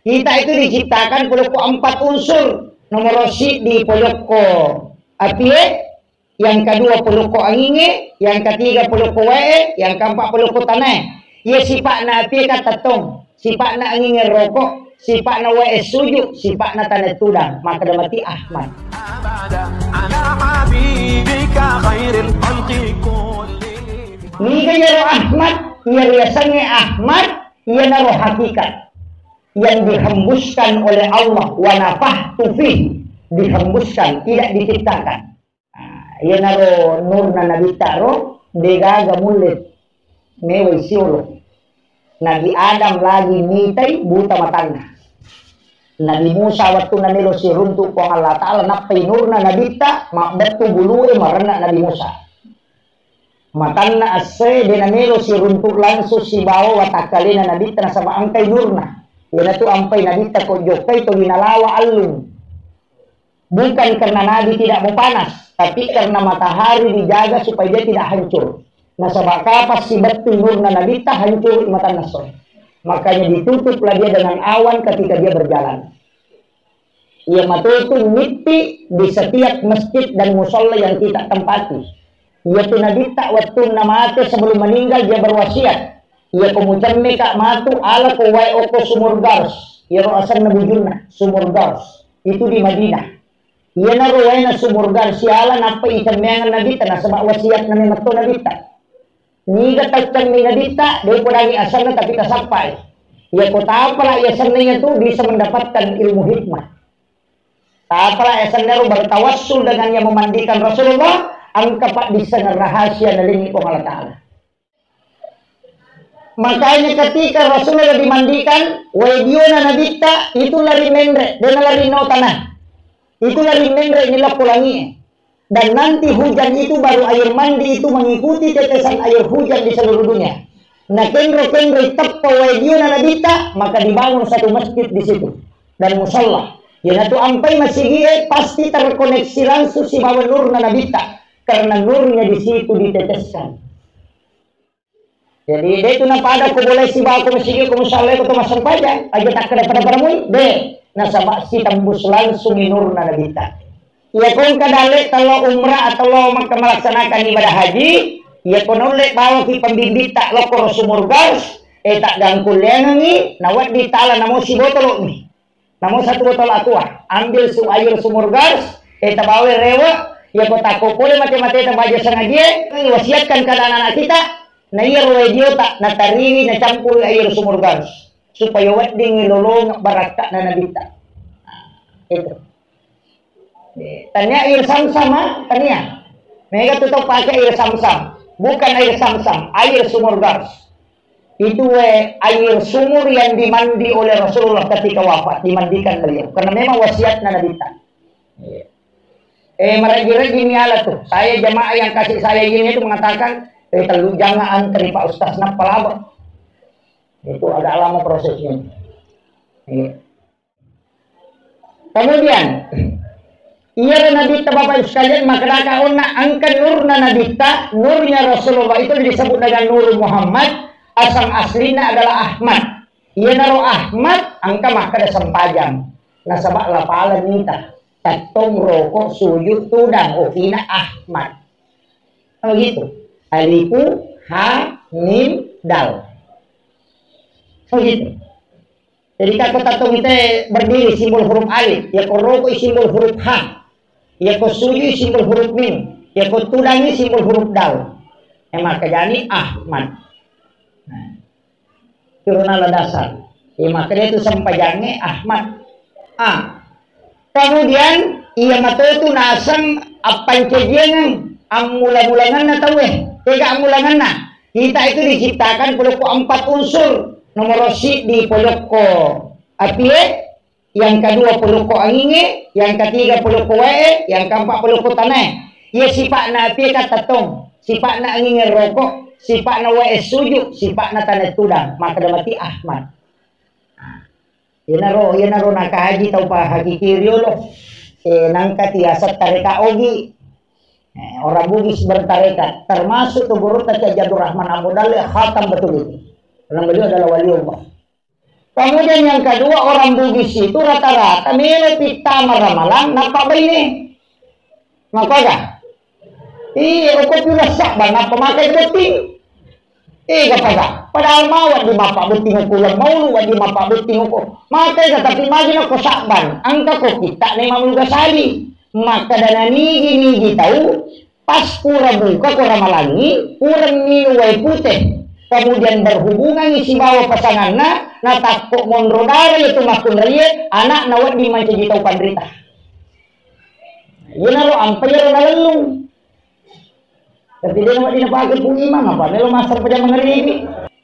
Kita itu diciptakan puluko 4 unsur. Nomor si di puluko api, yang kedua puluko angin, yang ketiga puluko wae, yang keempat puluko tanah. Ia sifat na api katatong, sifat na angin rokok, sifat na wae suju, sifat na tanah tudang. Maka damati Ahmad. Ni kaya Ahmad, ia riasannya Ahmad, ia naro hakikat yang dihembuskan oleh Allah, wa nafahtu fih, dihembuskan, tidak diciptakan. Ia naro nur na nabi taro degaga mulit mewai siolo. Nabi Adam lagi mitai buta matanya. Nabi Musa waktu na nilo si runtuk ko Allah Ta'ala napay nur na nabi ta makdatu buluwe marana Nabi Musa. Matanna asre de na nilo si runtuk lanso si bawa watakali na nabi ta sama angkay nur na. Yan tu ampay nabi ta ko jokay to ginalawa alung. Bukan karena nabi tidak mau panas, tapi karena matahari dijaga supaya dia tidak hancur. Nah sebab kapas si betul nur na nabi ta hancur matan nasoy. Makanya ditutuplah dia dengan awan ketika dia berjalan. Ia matutu mimpi di setiap masjid dan musola yang kita tempati. Ia tu nabi ta waktu namate sebelum meninggal dia berwasiat. Ia kemudian mereka matu ala kuwai oko sumur gars. Ia roasan nabujuna sumur gars. Itu di Madinah. Ia naruwai na sumur gars. Siala napa ikan meangan nabita na sebab wasiat na mematu nabita. Niga tacang ni nabita. Dia kudangi asal na tapi tak sampai. Ia kota apalah ia senanya tu bisa mendapatkan ilmu hikmah. Tak apalah ia senanya bertawassul dengan yang memandikan Rasulullah. Angkapat bisa rahasia nalingi Allah Ta'ala. Makanya ketika Rasulullah dimandikan, wadiona nabita itu lari mendre, dan lari no tanah. Itu lari mendre inilah pulangi. Dan nanti hujan itu baru air mandi itu mengikuti tetesan air hujan di seluruh dunia. Nah kengro teppo wadiona nabita, maka dibangun satu masjid di situ dan musola. Ya itu ampai masih gie pasti terkoneksi langsung si bawa nur nabita karena nurnya di situ diteteskan. Jadi dia itu nampak ada aku boleh si bawa aku masih aku musalai aku masang pajak aja tak kena pada mui deh nasabak si tembus langsung nur nabita. Ya kon kadale kalau umrah atau lo melaksanakan ibadah haji, ya kon oleh bawa ki pembimbing tak lokor sumur gas, tak gangkul lengi, nawat di tala namo si botol ni. Namo satu botol aqua, ambil air sumur gas, tak bawa rewa, ya kota ko boleh mati-mati tak baca sengaja, wasiatkan keadaan anak kita. Na iya radio tak natariwi na campur air sumur gas supaya wading lolong baraka na nabita. Itu. Tanya air samsam tanya. Mereka tutup pakai air samsam, bukan air samsam, air sumur gas. Itu air sumur yang dimandi oleh Rasulullah ketika wafat, dimandikan beliau karena memang wasiat na nabita. Mereka gini ala tuh. Saya jamaah yang kasih saya ini itu mengatakan terlalu jangan antri Pak Ustaz napalaba. Itu agak lama prosesnya. Kemudian ia Nabi Bapak sekalian maka ona angkat nur nabita, nurnya Rasulullah itu disebut dengan Nur Muhammad, asal aslinya adalah Ahmad. Ia naruh Ahmad angka maka ada sempajang. Nasabak lapalan nita tatong rokok sujud tudang ofina Ahmad. Oh gitu. Alifu, ha, mim, dal. So gitu. Jadi kalau tatung kita berdiri simbol huruf alif, ya ko roko simbol huruf ha, ya ko suju simbol huruf mim, ya ko tudangi simbol huruf dal. Maka jadi Ahmad. Turunlah dasar. Ya maka dia itu sampajangnya Ahmad. Kemudian ia mata itu nasang apa yang mula-mulangan na tahu Tiga amulangan na. Kita itu diciptakan puluko 4 unsur. Nomor si di puluko api, yang kedua puluko angin, yang ketiga puluko wae, yang keempat puluko tanah. Ia sifat na api katatong, sifat na angin rokok, sifat na wae suju, sifat na tanah tudang. Maka damati Ahmad. Yan naro nakahaji tau pa haji kiriolo. Nangka tiasat tareka ogi. Orang Bugis bertarekat termasuk tuh guru Jadur Rahman Abu Dalil khatam betul itu. Karena beliau adalah wali Allah. Kemudian yang kedua, orang Bugis itu rata-rata melo pita maramalang napa ini. Maka kan? Iya, uko pirasak ba na pemakai beting. Kapag padahal mawat di mapa beting ko lang mau di mapa beting ko. Makai ka tapi imagine ko sakban. Angka ko kita na Imam Ghazali. Maka dana nigi tahu pas pura buka ko ramalangi, pura minuway putih. Kemudian berhubungan isi bawa pasangannya, natakok mondrodara itu makun riye, anak nawat di manca jitau pandrita. Yun alo, ang payaro na lalong. Tapi dia nawat dinapagal pong imam, apa? Nelo master pa dyan mga ribi.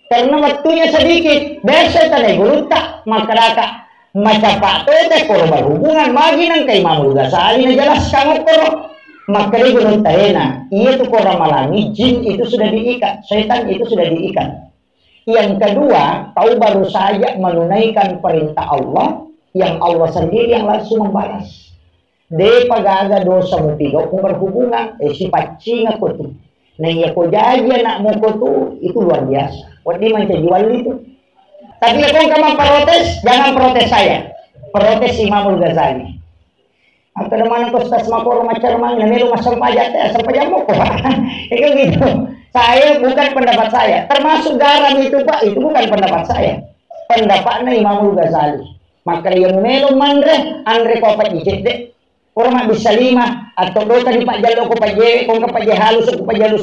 Karena waktunya sedikit, besok tanay guluta, makadaka. Macapa to, koro berhubungan, magi nang kay Imam Ghazali na jelas kang koro. Maka gunung tahena, ia tuh orang malangi, jin itu sudah diikat, setan itu sudah diikat. Yang kedua, tahu baru saja menunaikan perintah Allah, yang Allah sendiri yang langsung membalas. De pagaga dosa mutigo kung berhubungan, si pacinga ko tu. Nah iya ko jadi anak mo ko tu, itu luar biasa. Wadi man jual itu. Tapi kung kamu protes, jangan protes saya. Protes Imam Ghazali. Atau naman ko sa makoro macam na melo masampajat mo ko. Itu gitu. Saya bukan pendapat saya. Termasuk garam itu Pak, itu bukan pendapat saya. Pendapatnya Imam Ghazali. Maka yang melo mandre, andre ko pa ijede. Orang bisa lima atau dua tadi Pak Jalo ko pa je, kung ka pa je halus ko pa jalo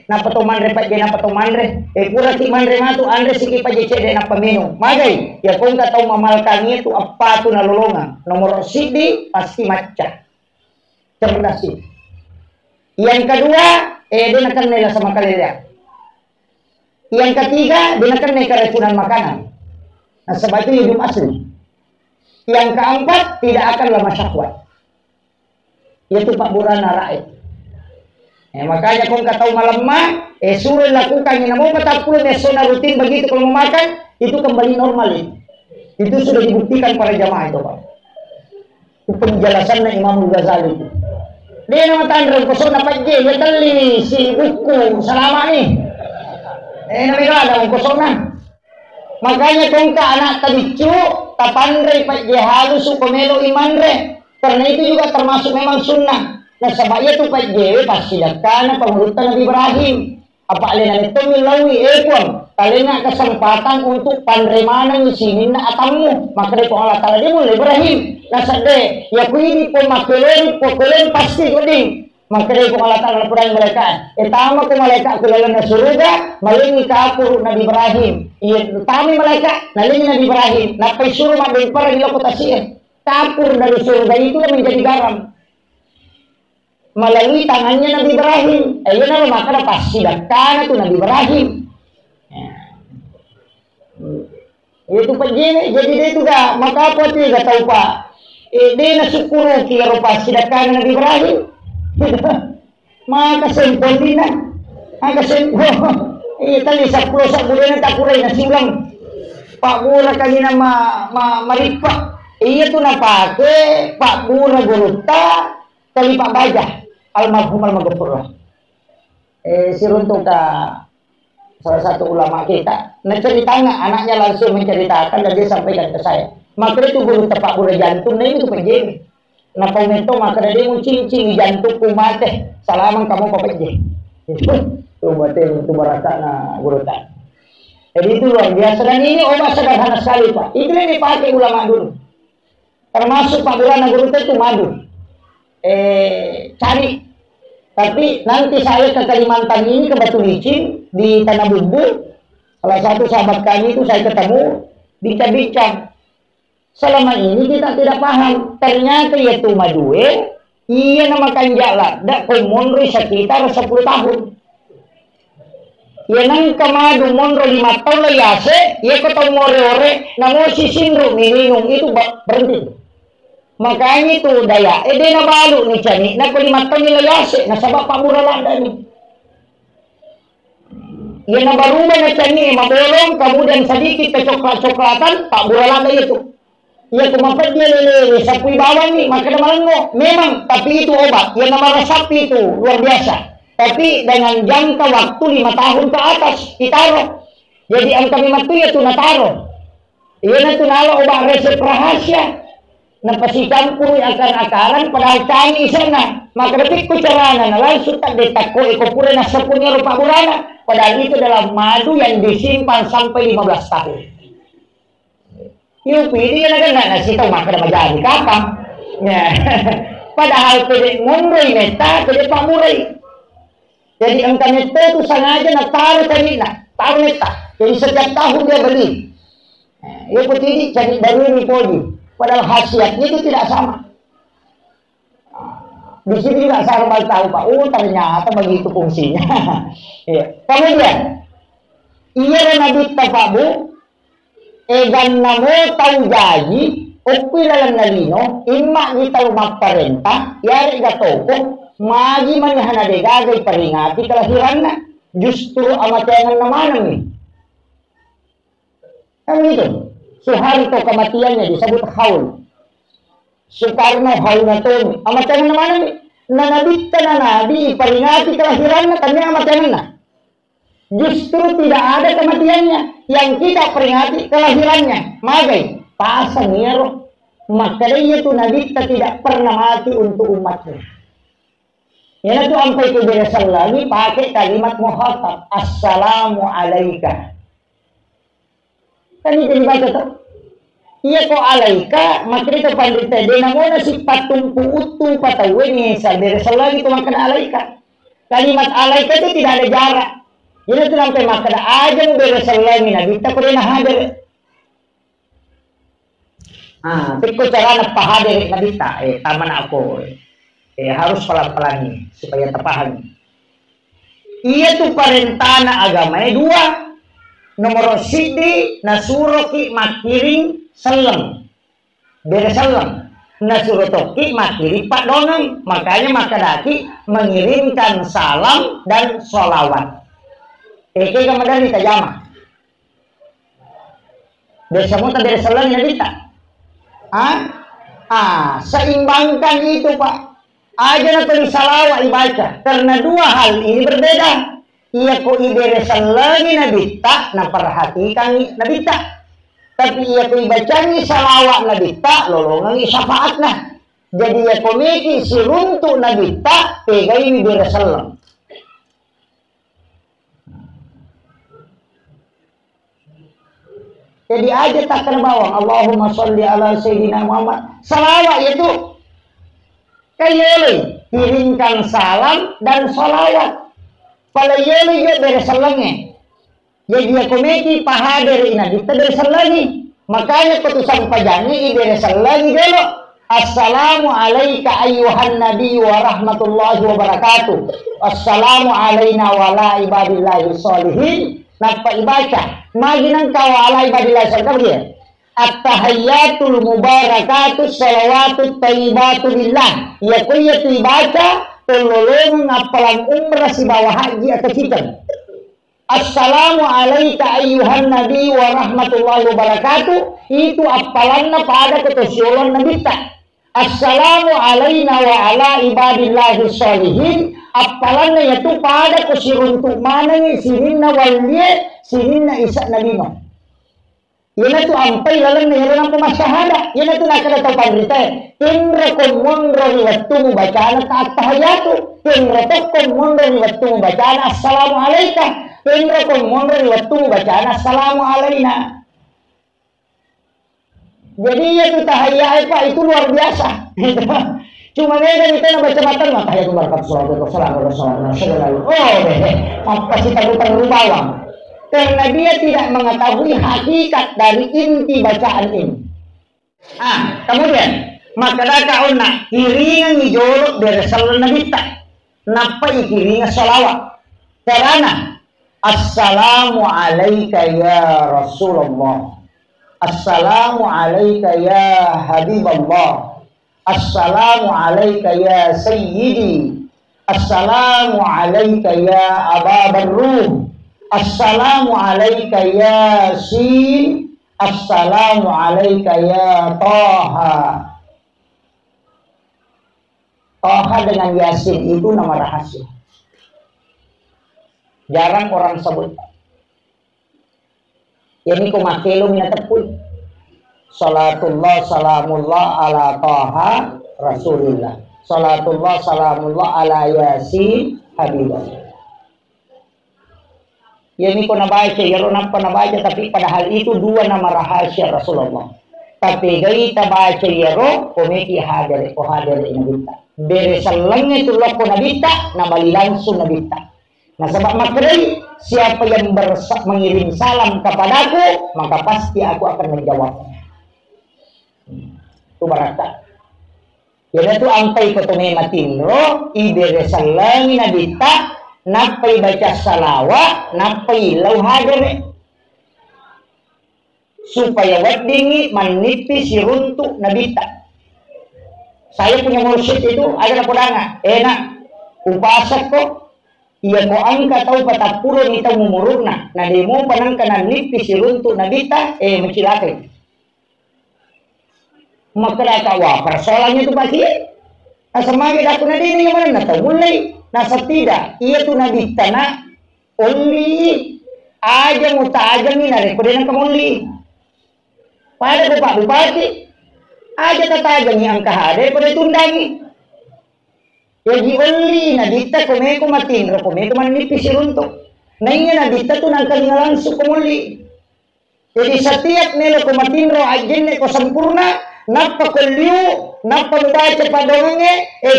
napato mandre pa je napato mandre. Pura ti mandre matu andre siki pa je cede na pamino. Magay, ya kung ka tahu mamalkan itu apa tu nalulungan. Nomor sidi pasti maca. Cerdas sih. Yang kedua, dia akan nela sama kalian. Yang ketiga, dia akan nela keracunan makanan. Nah, sebab itu hidup asli. Yang keempat, tidak akan lama syahwat. Yaitu Pak Burana rakyat. Makanya kung kataw malamma, suruh lakukan yang mau katakulun zona rutin begitu kalau mau makan, itu kembali normal itu. Itu sudah dibuktikan para jamaah itu Pak. Itu penjelasan Imam Ghazali itu. Dia nama tandang kosong dapat je, ya tali si buku selama nih. Namanya ada kosong nah. Makanya kung ka anak tadicu, tapandre pak je halus pemelo imanre. Karena itu juga termasuk memang sunnah. Nah sebabnya itu Pak J pasti karena pengurutan Nabi Ibrahim. Apa alena itu milawi ekon. Kalena kesempatan untuk panremana ngisinin na atamu. Maka itu Allah Ta'ala dia mulai Ibrahim. Nah sade ya kuini pemakelon pokolen pasti kuding. Maka itu Allah Ta'ala perang mereka. Etama ke mereka kelalan na surga malingi kapur Nabi Ibrahim. Iya utami mereka nalingi Nabi Ibrahim. Napai suruh mabing para dilokotasi kapur dari surga itu menjadi garam melalui tangannya Nabi Ibrahim. Ayo nama maka pasti dakkan itu Nabi Ibrahim. Itu pejene jadi dia itu gak maka apa tuh gak tahu Pak. Dia nasyukuru kira pasti dakkan Nabi Ibrahim. Maka sempurna. Maka sempurna. Iya tadi 10 bulan tak kurai nasi ulang. Pak Bura kali nama maripa. Iya tuh napake Pak Bura Guruta kali Pak Bajah almarhum almarhumullah. Si runtung ka salah satu ulama kita. Nah ceritanya anaknya langsung menceritakan dan dia sampaikan ke saya. Maka itu Guruta Pak Bura jantung nah itu penjene. Nah pemento maka dia mau cincin jantungku mate. Salaman kamu Pak Penjene. Itu mate itu merasa na Guruta. Jadi itu luar biasa dan ini obat sederhana sekali Pak. Itu yang dipakai ulama dulu. Termasuk Pak Burana Guruta itu madu. Cari. Tapi nanti saya ke Kalimantan ini ke Batu Licin di Tanah Bumbu. Salah satu sahabat kami itu saya ketemu bincang-bincang. Selama ini kita tidak paham. Ternyata yaitu madue. Iya nama kanjala. Dak komonri sekitar 10 tahun. Ya nang kamadu monro 5 tahun lah yase. Ya ketemu ore-ore. Namun si sindro minum itu berhenti. Makanya itu daya, dia na balu ni cani, na kulimatan nila yase, nasabak Pak Bura landa ni. Ia na baruma na cani, mabolong, kemudian sedikit kecoklat-coklatan, Pak Bura landa itu. Ia kumapad dia lele, sapuy bawang ni, maka naman mo, memang, tapi itu obat, ia na marasap itu, luar biasa. Tapi dengan jangka waktu 5 tahun ke atas, ditaro. Jadi ang kami matu itu nataro. Iya na tunalo ubah resep rahasia. Napasicampur akan-akaran padahal kami sana. Maka detik kucarana na langsung tak detakko ikupure na 10 rupa burana. Padahal itu adalah madu yang disimpan sampai 15 tahun. Yung pwede ka na ganda na sitaw maka na majari kapang. Ya. Padahal pwede mundoy neta, pwede pamuray. Jadi ang kanito itu sengaja na taruh kanina, taruh neta. Jadi setiap tahun dia beli. Yung pwede cari baru ini podi. Padahal khasiatnya itu tidak sama. Di sini juga saya baru tahu Pak. Oh ternyata begitu fungsinya. Ya. Kemudian, iya Nabi Pak Bu, egan namo tahu gaji, upilalan nalino, imma kita rumah perintah, yari gatoko, magi manyahan ade gagay peringati kelahiran na, justru amatayangan naman nih. Kan gitu. Soeharto kematiannya disebut haul. Soekarno haul na to. Amatayangan naman nih. Nanabita na nabi, peringati kelahiran na, kanya amatayangan na. Justru tidak ada kematiannya. Yang kita peringati kelahirannya. Magai, pasang niro. Makanya itu nabi tidak pernah mati untuk umatnya. Yan itu sampai ke berasal lagi pakai kalimat muhatab. Assalamu alaika. Kan itu dibaca tuh. Iya kok alaika, makanya itu pandita dia namanya si patumpu utu patawe misal berasal lagi itu makan alaika. Kalimat alaika itu tidak ada jarak. Ini tuh sampai makan aja mau berasal lagi nabi kita pernah hadir. Tapi cara nak hadir nabi tak, taman aku. Harus pelan-pelan nih supaya terpahami. Iya tuh perintah agamanya dua. Nomor sidi nasuroki makiring selem. Bere selem. Nasurotoki makiring pak donang. Makanya makadaki mengirimkan salam dan sholawat. Eke kamadani tajama. Besamu tak bere selem ya kita. Seimbangkan itu Pak. Aja na tulis salawat dibaca. Karena dua hal ini berbeda. Ia ko iberesan lagi nabita na perhatikan nabita. Tapi ia ko ibacangi salawat nabita lolongan syafaat na. Jadi ia ko miki siruntuk nabita pegay iberesan lang. Jadi aja tak kena bawang. Allahumma sholli ala sayyidina Muhammad. Salawat itu kayole kirimkan salam dan sholawat. Kalau yole juga beresalangnya. Jadi aku meki pahadir ina kita beresal lagi. Makanya putusan pajani beresal lagi dulu. Assalamu alayka ayyuhan nabi wa rahmatullahi wa barakatuh. Assalamu alayna wa ala ibadillahi sholihin. Napa ibaca? Maginan kau ala ibadillahi sholihin. At-tahayyatul mubarakatus salawatut tayyibatu lillah. Ya kuya tu ibaca tolong ngapalan umrah si bawah haji atau kita. Assalamu alayka ayyuhan nabi wa rahmatullahi wa barakatuh. Itu apalanna pada ketusyulan nabi ta. Assalamu alayna wa ala ibadillahi sholihin. Apalanna yaitu pada kusiruntuk mana sininna waliye sininna isa nabi no. Yan itu ampai lalang na yan ang pumasyahada. Yan itu nakadataw pangrita. Kinra kumundro ni wattu mo bacaan at tahayatu. Kinra to kumundro ni wattu mo bacaan assalamu alayka. Kinra kumundro ni wattu mo bacaan assalamu alayna. Jadi ya itu tahayat Pak itu luar biasa. Cuma beda kita nak baca matan mah tahayatu barakat sallallahu alaihi wasallam. Oh deh, apa sih tahu bawang. Karena dia tidak mengetahui hakikat dari inti bacaan ini. Kemudian maka kau nak kiringan ngijolok beresal nabita. Napa ikiringan salawat? Karena assalamu alayka ya Rasulullah. Assalamu alayka ya Habiballah. Assalamu alayka ya Sayyidi. Assalamu alayka ya Aba Barrum. Assalamu alayka ya Sin. Assalamu alayka ya Taha. Taha dengan Yasin itu nama rahasia. Jarang orang sebut. Ini kumakilum na tepul. Salatullah salamullah ala taha rasulillah. Salatullah salamullah ala yasin habiballah. Ya ini kau nabaca, ya ronam kau nabaca, tapi padahal itu dua nama rahasia Rasulullah. Tapi gaya tabaca ya roh, komeki hadir, ko hadir nabita. Beresalangnya itu loh ko nabita, nabali langsung nabita. Nah sebab makrai, siapa yang mengirim salam kepadaku, maka pasti aku akan menjawabnya. Itu baraka. Jadi itu angkai ketemu matinro, iberesalangi nabita, napai baca salawat, napai lau hadir. Supaya wadingi manipi si runtuk nabita. Saya punya mursyid itu ada kodanga, enak, upasak ko, iya ko angka tau patapuro nita mumuruna, na di mo panang kanan nipi si runtuk nabita, mencilakai. Makalakawa persoalannya itu pasti semakin aku nanti ini yang mana nata mulai nasa tidak iya tuh nabi tanah only aja muta aja nih nari kode nang kamuli pada bapak bupati aja kata aja nih angka hade kode tundangi jadi only nabita kome matin kome man nipis runtuk nainya nabita tuh nangkali langsung kamuli jadi setiap nelo kumatin ro ajen ko sempurna napa keliu, napa membaca padonge,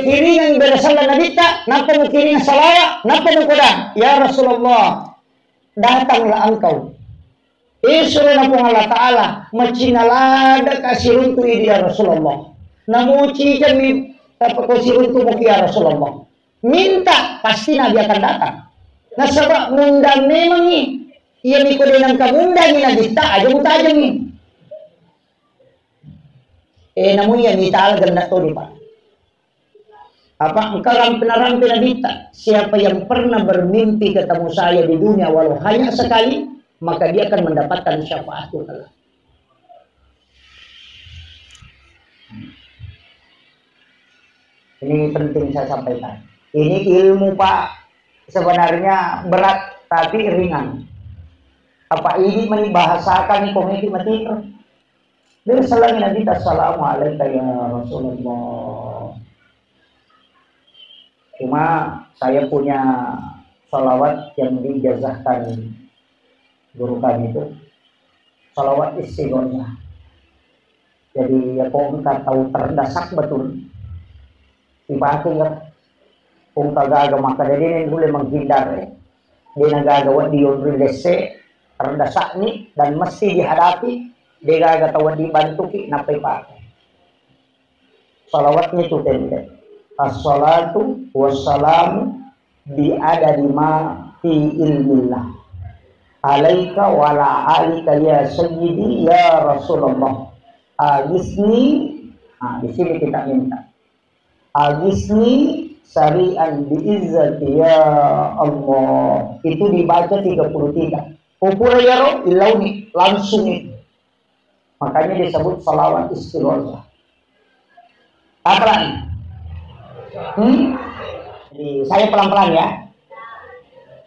kiringan berasal nabita, napa mukiringan salawat, napa mukodang. Ya Rasulullah, datanglah engkau. Isra na pong Allah Ta'ala, machinalada kasiruntu idi ya Rasulullah. Namuci kami, tapakosiruntu mo ya Rasulullah. Minta, pasti Nabi akan datang. Nasabak mundang memang ni, iya ni ko din ang kamundang ni nabita, aja mutajang ni. Namun ya mita ganda to di Pak. Apa engkau rampi nabita? Siapa yang pernah bermimpi ketemu saya di dunia walau hanya sekali, maka dia akan mendapatkan syafaatku kelak. Ini penting saya sampaikan. Ini ilmu Pak sebenarnya berat tapi ringan. Apa ini membahasakan komedi mati? Dari selagi Nabi Assalamualaikum ya Rasulullah. Cuma saya punya salawat yang dijazahkan guru kami itu salawat istighosah. Jadi ya kok engkau tahu terdasak betul. Dipakai ya. Kung kagaga maka dari ini boleh menghindar. Dia nagagawa di yondrilese terdasak nih dan mesti dihadapi. Dia gagatawan dibantu ki napay pakai. Salawatnya itu tende. As-salatu wassalamu bi'adadi ma fi ilmillah. Alaika wa ala alika ya sayyidi ya Rasulullah. Agisni, di sini kita minta. Agisni syari'an bi'izzati ya Allah. Itu dibaca 33. Upura ya roh, ilauni, langsung itu. Makanya disebut salawat istighosah. Apa? Jadi saya pelan-pelan ya.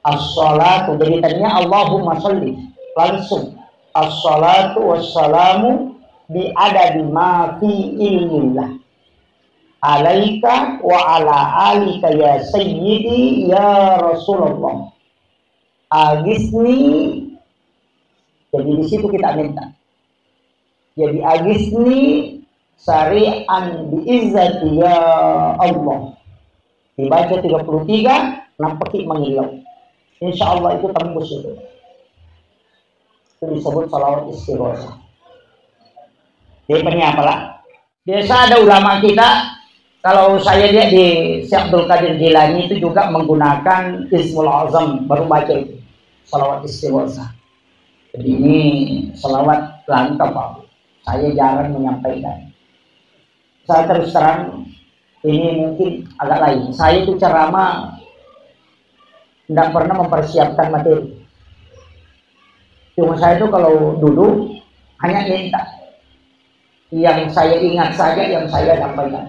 As-salatu, jadi tadinya Allahumma sholli. Langsung. As-salatu wassalamu bi'adadi ma fi ilmillah. Alaika wa ala alika ya sayyidi ya Rasulullah. Agisni. Jadi di situ kita minta. Jadi agisni syari'an bi'izzati ya Allah. Dibaca 33, nampaki mengilau. Insya Allah itu tembus itu. Itu disebut salawat istighosah. Dia apa lah? Biasa ada ulama kita, kalau saya lihat di Syekh Abdul Qadir Jilani itu juga menggunakan Ismul Azam, baru baca itu. Salawat istighosah. Jadi ini salawat lengkap Pak. Saya jarang menyampaikan. Saya terus terang, ini mungkin agak lain. Saya itu ceramah tidak pernah mempersiapkan materi. Cuma saya itu kalau duduk hanya minta. Yang saya ingat saja yang saya sampaikan.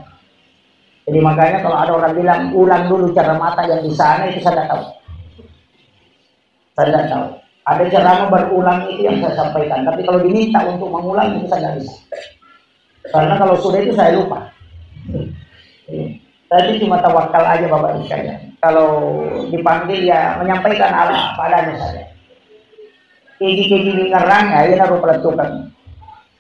Jadi makanya kalau ada orang bilang ulang dulu cara mata yang di sana itu saya tidak tahu. Saya tidak tahu. Ada ceramah berulang itu yang saya sampaikan, tapi kalau diminta untuk mengulang itu saya nggak bisa. Karena kalau sudah itu saya lupa. Tadi cuma tawakal aja Bapak Ibu sekalian. Kalau dipanggil ya menyampaikan ala padanya saja. Keji-keji ngerang ya ini harus peletukan.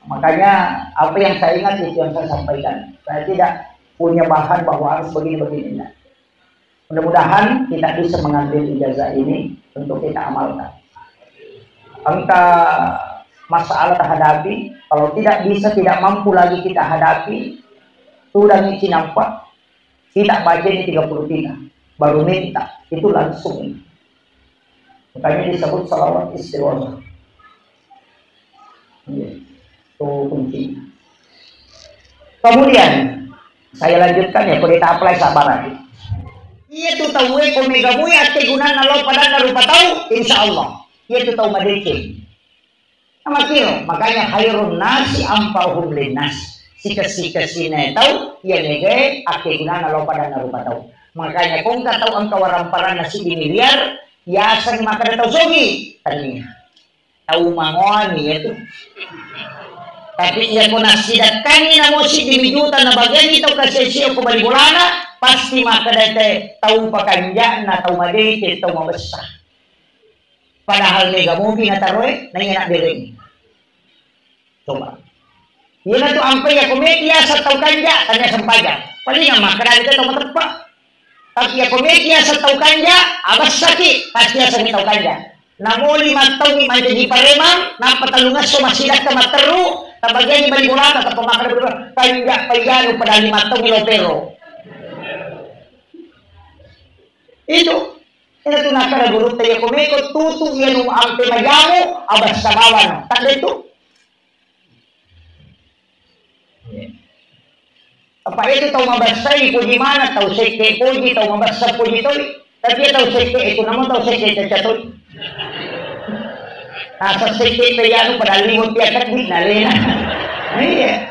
Makanya apa yang saya ingat itu yang saya sampaikan. Saya tidak punya bahan bahwa harus begini-begini. Mudah-mudahan kita bisa mengambil ijazah ini untuk kita amalkan. Angka masalah terhadapi, kalau tidak bisa, tidak mampu lagi kita hadapi, sudah ngisi nampak, tidak baca ini 33, baru minta, itu langsung. Makanya disebut salawat istighosah. Itu kuncinya. Kemudian, saya lanjutkan ya, kalau kita apply sabaran. Iya tuh tahu omega mu ya kegunaan Allah pada narupa tahu, insya Allah. Iya tuh tahu madrikin. Sama kiro, makanya khairun nasi ampauhum linnas. Sikas-sikasina tahu, iya nege kegunaan Allah pada narupa tahu. Makanya kung tak tahu angka waramparan nasi di miliar, ya sang makan tahu sogi. Tadinya tahu mangoni itu. Tapi iya ko nasidatkan ni na mo si dimijutan na bagian ito kasi siya ko balibulana, pasti makadete tahu pakanja na tahu madete tahu mabasa. Padahal mega movie na taroy nangyana diring. Coba. Yan na to ampay ya komedya sa tahu kanja tanya sampaja. Paling nga makadete tahu materpa. Tapi ya komedya sa tahu kanja abas sakit pasti ya sa tahu kanja. Namuli matau ni manjadi paremang napatalungas so masidak ka materu tabagian ni balibulana tapos makadete payano pada 5 taon pero. Itu ito nakaragulo tayo kumikot tutu yan ang timayamo abas sa bawan tak itu apa itu tahu mabasay puji mana tahu seke puji tahu mabasa puji toy tapi tahu seke itu naman tahu seke cacatoy asa seke payano pada 5 piakat di nalena iya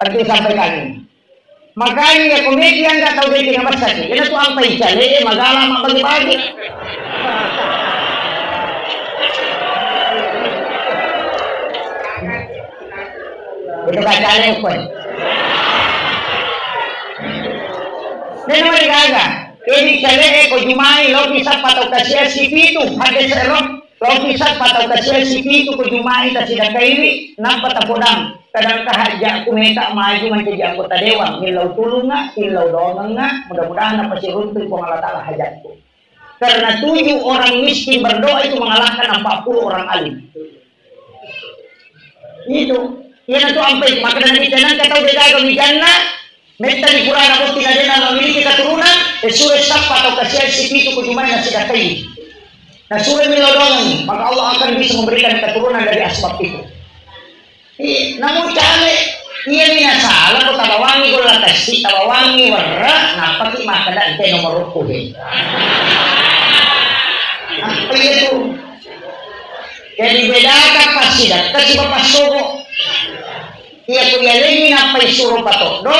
arti sampai kami. Makanya komedya nggak tahu dia tinggal masak. Ini tuh apa ijale magalang bagi-bagi. Itu kacanya pun. Ini namanya gaga. Ini jale ko jumai lo bisa patau kasih si pitu ada serok lo bisa patau kasih si pitu ko jumai ta sida kairi nampak tapodang. Kadang kahajak kumita maju menjadi anggota dewan hilau tulung nga, hilau dongang nga mudah-mudahan apa si runtuh pengalatala hajatku karena 7 orang miskin berdoa itu mengalahkan 40 orang alim itu yan itu ampai maka dan ditenan katau beda kami jannah menta di Quran aku tidak ada memiliki keturunan surah sapa atau kasihan si itu kujumai nasi datai nah surah hilau dongang maka Allah akan bisa memberikan keturunan dari asbab itu. Namun cale iya mina salah ko tabawangi ko latasi tabawangi warra napaki makada ite nomor 10 apa itu jadi bedaka pasidat kasi papasogo iya ko yaleni na paisuro pato do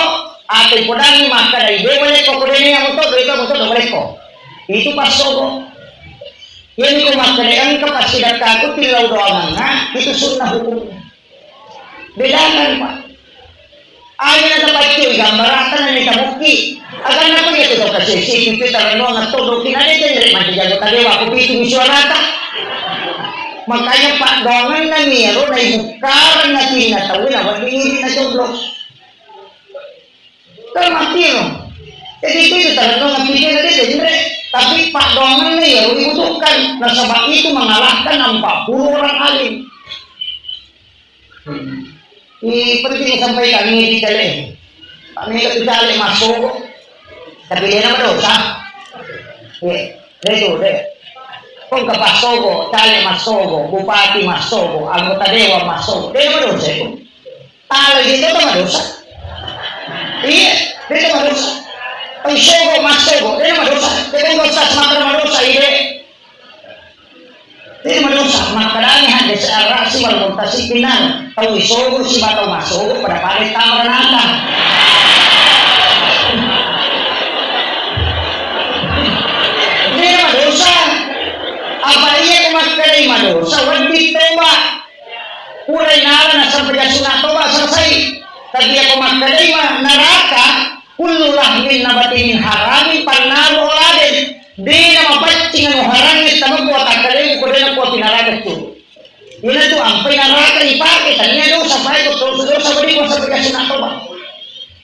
ato ipodangi makada ide wale ko kodene yang to do ito do wale ko itu pasogo yan ko makada ang kapasidat ka ko tilaw doang nga itu sunnah hukum. Bedakan Pak. Ayo na dapat yung gambaratan na nitamuki. Agan na po ito daw kasi si Peter ano nga todo kinalito ni Mantijago Tadewa ko pito misyonata. Makanya Pak dongan na miro na ibukaran na tinatawin na wag hindi na tublos. Termatiro. Jadi itu talaga nga pito na dito dire. Tapi Pak dongan na miro ibutukan na sabab itu mengalahkan 40 orang alim. Penting sampaikan ini di tele. Kami itu tele masuk. Tapi dia nama dosa. Itu deh. Kung kapasogo, tele masogo, bupati masogo, anggota dewan masogo. Dia nama dosa itu. Tale itu nama dosa. Iya, dia nama dosa. Paisogo masogo, dia nama dosa. Dia dosa semakin nama dosa ide. Jadi manusia makadani hande searah si malmontasi pinan tahu isogo si batau masogo pada paling tamar nata. Jadi Apa iya kumakalima dosa? Wajib toba. Uray nala na sampai sunat toba selesai. Tapi aku makalima neraka kullu lahmin nabatin haramin pannaru oladen. Dia mapaccing anu harangnya sama kuat akalin kuda kuat pinaraka tu. Ini tu ampai neraka dipakai tanya dosa baik dosa beri kuasa sampai sunat toba.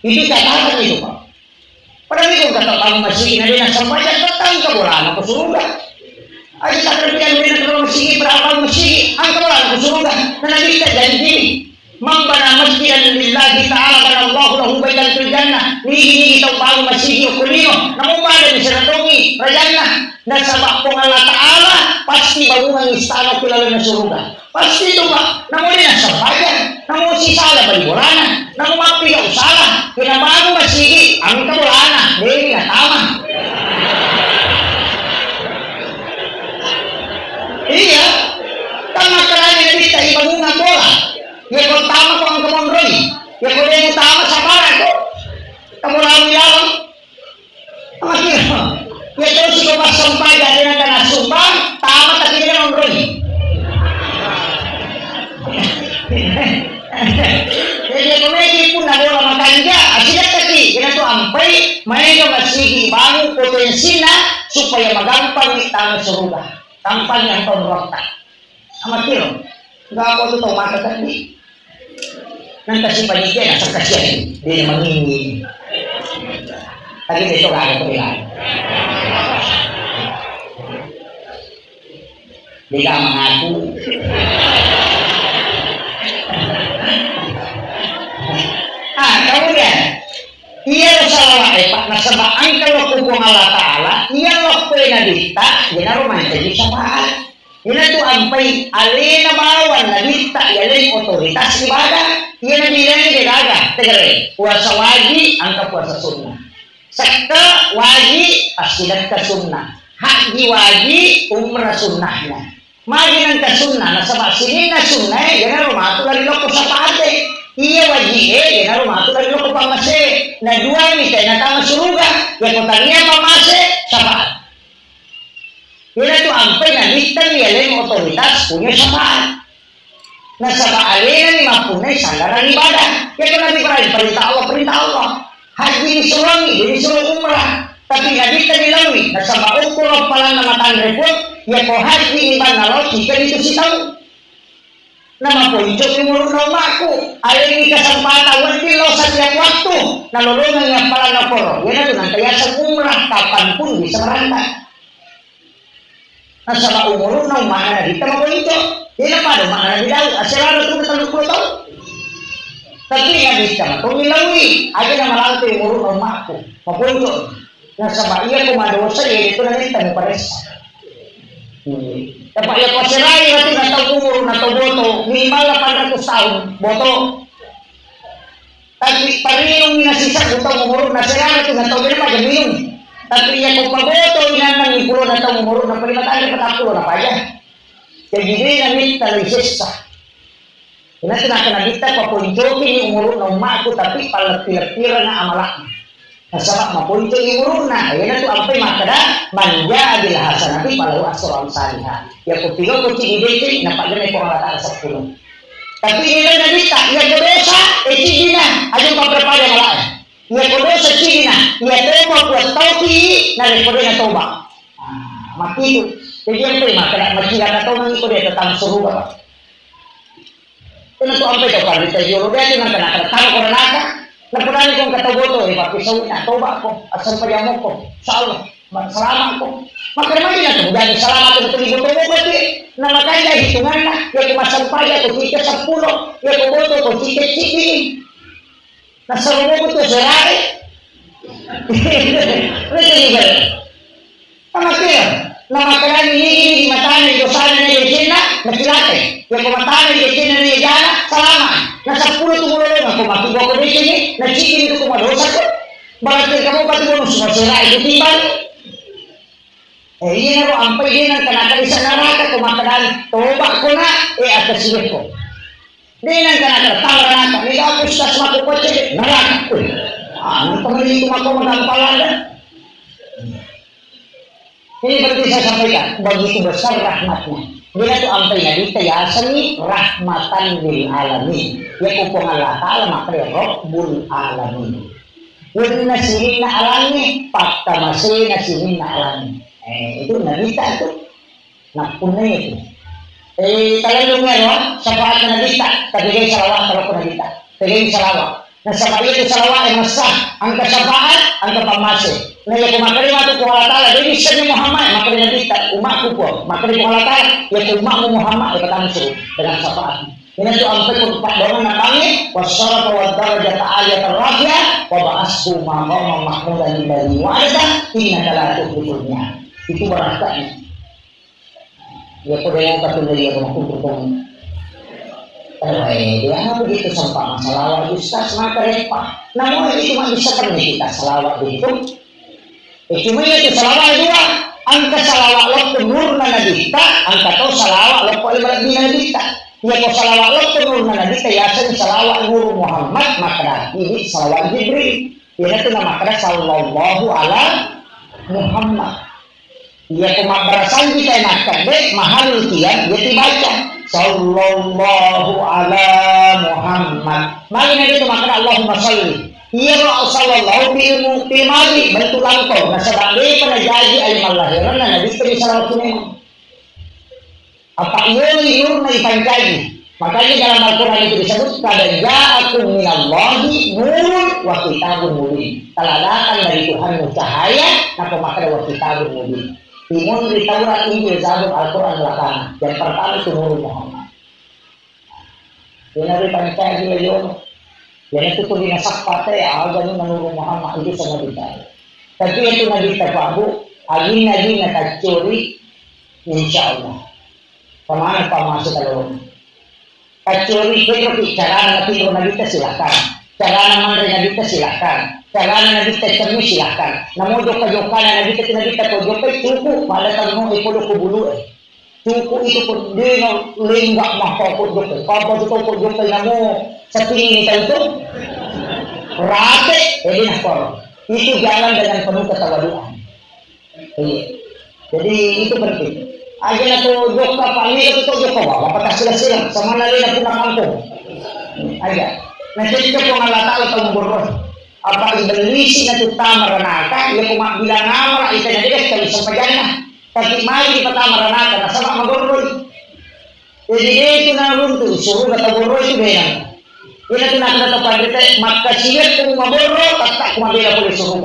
Itu katakan itu Pak. Padahal itu kata kamu masih ini nak sampai datang ke bola ke surga. Ayo tak terbiar dengan kalau masih berapa masih angkat bola ke surga. Karena kita janji membana masjidan lillahi ta'ala dan Allah lahu baitan fil jannah. Ini kita bangun masjid kulino. Namun pada diseratungi rajana dan sabak Allah Ta'ala pasti bangunan istana kelalaian surga. Pasti itu Pak. Namun dia sampaikan. Namun si salah bagi bolana. Namun maaf tidak salah. Kena bangun masjid. Amin ke bolana. Dia nggak tahu. Iya. Karena kerana kita bangunan bola. Ya kau utama kau angkat mondroi. Ya kau yang utama sabara kau. Kamu lalu lalu. Akhirnya. Ya terus kau pas sampai jadi nak sumpah. Tamat tapi dia mondroi. Jadi kau lagi pun nak bola makan dia. Asyik tadi. Kena tu ampai. Mereka masih dibangun potensinya supaya magampang di tanah surga. Tanpa yang kau berotak. Amat kira. Enggak apa tu tahu mata tadi. Nanti si panitia nak kasihan dia mengingi. Tadi besok ada pilihan. Dia mengaku. Kemudian ia salah Pak nasabah angkel hukum Allah Taala. Ia waktu nadita dia rumah jadi syafaat. Ini tu ampai alena bawan nadita yaleng otoritas ibadah. Ia nabilang dia daga tegere puasa wajib angka puasa sunnah. Sekta wajib asidat ke sunnah. Haji wajib umrah sunnahnya. Magi nang ke sunnah nasabah sini na sunnah jangan rumah tu lagi loko sapate. Iya wajib jangan rumah tu lagi loko pamase. Na dua ini kena tama surga. Ya kotanya pamase syafaat. Ini tu ampai nadita yaleng otoritas punya syafaat. Nah sama alena ni mampunai sandaran ibadah. Ya kan Nabi perintah Allah. Haji disuruh umrah. Tapi Nabi tadi lawi. Nah sama ukur palang nama tandrepun. Ya kau haji ibadah nalo jika itu si tahu. Nama poncok yang murun nomaku. Alena ni kesempatan wanti lo setiap waktu. Nah lolongan yang palang naporo. Ya nanti nanti ya umrah kapanpun bisa merantau. Nah sama umurun nomah kita mau poncok. Dia pada makna bilang asalnya tu betul betul tahu. Tapi nggak bisa. Kau bilawi aja nama lantai urut rumahku. Maupun tu. Nah sebab ia kau madosa ya itu nanti temu pares. Tapi ia kau serai nanti nak tahu umur nak tahu boto minimal 800 tahun boto. Tapi parinong minasisa utang umur naseran itu nak tahu dia macam minum. Tapi ia kau paboto inang ni pulo nak tahu umur nak 5 tahun 40 apa aja. Jadi dia minta lisesa. Nanti nak kena kita papuncoki ni umurun umatku tapi palepir-lepir na amalak. Nasabak mapuncoki umurun na. Ayan tu apa makada manja adil hasan nanti palau asuran salihah. Ya kutigo kuti ideke nampak ganay pangalataan sa puno. Tapi ilan na kita ya kodosa echigina aja paprepada malaan. Ya kodosa chigina ya toba kuat tauki na rekode na toba. Makitu. Jadi yang prima kena makilan atau mengikut dia tentang surga Pak. Kena tu ampai tu kalau kita jual dia tu nak kena tahu korang nak. Lepas ni kau kata bodoh, Pak pisau nak tahu aku asal pajamuk aku, salah, selamat aku. Maka mana dia tu jadi selamat betul betul berarti. Nama kaya hitungan lah, ya kemasan pajak tu kita 10, ya kau bodoh kau cicit ini. Nah semua betul serai. Betul juga. Apa dia? Nama kalian ini di mata ni dosanya ni Cina nakilate. Ya kumatana ni Cina ni jana selama. Na 10 tu mulai aku mati gua ke sini, na cikin itu kumadosa ko. Berarti kamu pati bonus semua serai itu timbang. Ini naro ampai dia nang kana di sana neraka kumakadan. Toba ko na atas sini ko. Dia nang kana tangan ni aku sudah semaku koce neraka ko. Nang pamili ko mako magampalanda. Ini berarti saya sampaikan, begitu besar rahmatnya. Bila tu ampai nabi tayasani rahmatan lil alamin. Ya kupong Allah Ta'ala makanya Rabbul alamin. Wala nasirin na alami, pakta masih nasirin na alami. Itu nabita itu. Napunay itu. Talagang meron, sapaat na nabita, tabigay salawat kalau pun nabita. Tabigay salawat. Nasabay itu salawat yang masah, ang kasabaat, ang kapamase. Na ya kumakari matu ko Allah Ta'ala, jadi sa Muhammad, makari nabita, umakku po, makari ko Allah Ta'ala, ya umakmu Muhammad, ya katamu suruh, dengan sapaat. Ini tu ampai ko pakdaman na kami, wassalamu wa darajat aliyat ar-rafi'ah, wa ba'ashu maqama mahmudan lillahi wa'ada, innaka la tuhlifulnya. Itu barakatnya. Ya kau yang kata dia rumah kumpul dia begitu sampai masalah Ustaz maka repah. Namun itu cuma bisa perni kita salawat begitu. Cuma itu salawat dua. Angka salawat lo penurna nabita, angka tau salawat lo ibarat bina nabita. Ya kau salawat lo penurna nabita ya sen salawat Nur Muhammad maka ini salawat Jibril. Dia itu nama kata sallallahu ala Muhammad. Ya kumak berasan kita enakan deh mahal kian dia dibaca sallallahu ala Muhammad. Mari nanti itu makan Allahumma salli. Iya lo sallallahu bilmu bilmadi bentuk langkau. Nah sebagai penajaji alim lahiran dan nabi itu salawat memang. Apa yuli nurna ipanjaji. Makanya dalam Al-Quran itu disebut kada ja'akum minallahi nurun wa kitabun mubin. Telah datang dari Tuhan cahaya, nah pemakaian wa kitabun mubin. Timun di Taurat, Injil, Zabur, Al-Quran belakangan. Yang pertama itu Nur Muhammad. Yang dari pancai di leyon. Yang itu tuh dinasak partai, agaknya Nur Muhammad itu sama kita. Tapi itu Nabi Tafabu, agin-agin kacuri, insya Allah. Kemana Pak masuk kalau kacuri itu cara Nabi kita silakan. Cara Nabi kita silakan. Cara Nabi kita cermin silakan. Namun joka-joka Nabi kita joka cukup pada tahun itu kubulu. Cukup itu pun dia lenggak mah kau joka. Kau itu kau joka namu setinggi itu rate jadi nakor. Itu jalan dengan penuh ketawaduan. Jadi itu penting. Aja nak joka pagi itu joka bawa. Apa tak silang sama lagi nak pulang kampung. Aja. Nah jadi kau Allah Ta'ala tahu berroh. Apa iblis na tutama ranaka ya kuma bilang nama ita na dia kali sampajana tapi mari di pertama ranaka na sama magorroy jadi itu na runtuh suruh kata gorroy itu benar ina tu nak kata pandita makasiyat kung magorro tak kumabila boleh suruh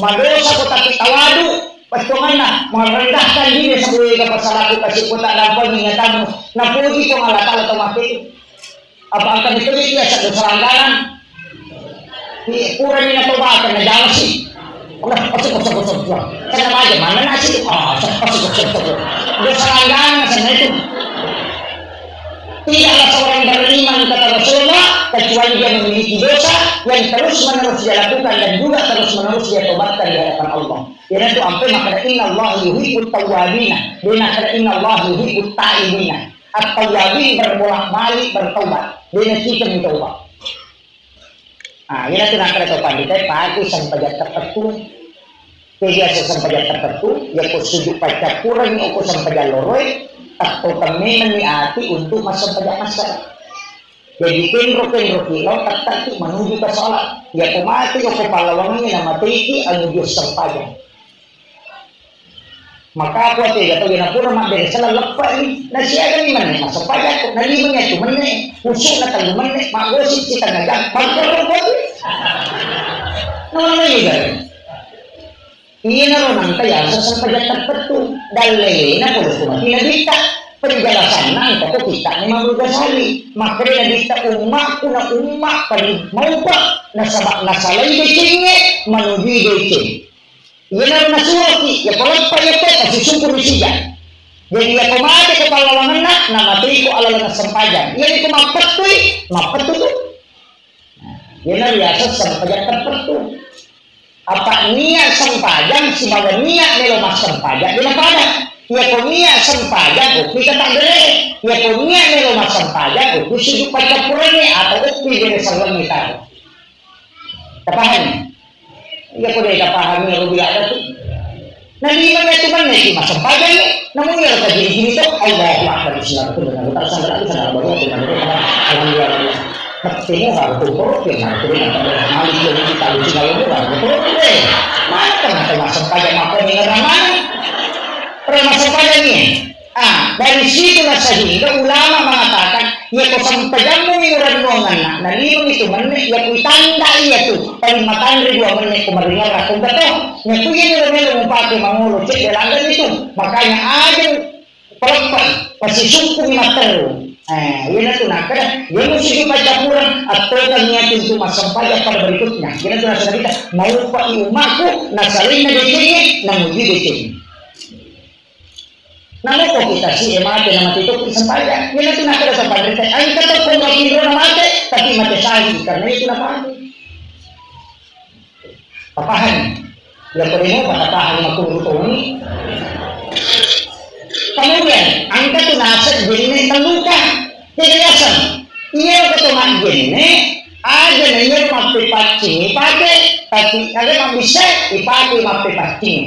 madosa ko tapi tawadu pastungan na merendahkan diri sebagai kapasalaku kasih ko tak dapat ingatan na puji ko Allah Ta'ala tamakit apa akan itu dia sa seranggalan kurang ini atau apa kena jauh sih udah kosong kenapa aja mana nasi itu kosong udah seranggan sana itu tidaklah seorang beriman kata Rasulullah kecuali dia memiliki dosa yang terus menerus dia lakukan dan juga terus menerus dia tobatkan di hadapan Allah dan itu sampai makna inna Allah yuhibbut tawwabina dan makna inna Allah yuhibbut ta'ibina at-tawwabin berbolak-balik bertobat dan kita mentobat. Ah, ini nanti nak kata pandita pagi sampai tertentu, kebiasa sampai tertentu, ya kau sujud pada kurang, kau sampai loroi, tak kau kami meniati untuk masa pada masa. Jadi kenro kilo tak menuju ke sholat, ya kau mati kau pahlawannya nama tinggi menuju sampai. Maka aku tidak tahu yang aku nama dari salah lepas ni, nasi akan mana masa pajak, nali punya cuma ni, usul nak tahu mana, mak gosip kita ngajar, bangkar apa? Nama ni kan? Ini naro nanti ya sesuatu pajak tertentu, dalil na boleh cuma tidak bisa penjelasan nanti kok kita memang bergasali, makanya kita umat kuna umat paling mau pak, nasabak nasalai becengnya menuju beceng. Ia nasurati, ya kalau payah kasih syukur sijan. Jadi ya kemana kepala wangenak, nama teriku ala sempajan. Ia itu mapet tu. Ia biasa sempajan tertentu. Apa niat sempajan, si bawa niat melo mas sempajan, dia pada. Ia kau niat sempajan, ukti kata dere. Ia kau niat melo mas sempajan, ukti sujud pada purani atau ukti dari salam kita. Terpahami? Iya kau dah pahami yang lebih ada tu. Nanti mana itu mana itu masa pakai nih, namun ya kalau gini tuh Allahu Akbar Bismillah dengan utar sandal itu sandal baru dengan itu karena alhamdulillah ketemu harus tutur ya harus tutur dengan malik yang kita lucu kalau bukan betul deh mana kan masa pakai makan dengan ramai pernah masa pakai nih. Dari situlah sehingga ulama mengatakan ya kau sampaikan mengiran ruangan nah 5 itu menit ya ku tanda iya tuh paling matan 2 menit ku meringar aku betul ya ku ini melo pakai mangolo cek dalangan itu makanya aja perempuan masih sungguh mater ini tuh nak kada dia mesti baca Quran atau kan niatin tuh masa pada berikutnya kita tuh nasa kita mau pak umaku nasalina dicini namuji dicini. Namun kok kita sih mati nama itu sampaikan, ini tuh nak ada sampai dari saya, kita tuh pun kira mati, tapi mati saja karena itu nak mati. Papahan, yang pertama papahan makhluk ini. Kemudian angka tuh nasib jenis terluka, tidak asam. Ia ketemu jenis, ada nih mati pacing, pakai, tapi ada bisa dipakai mati pacing.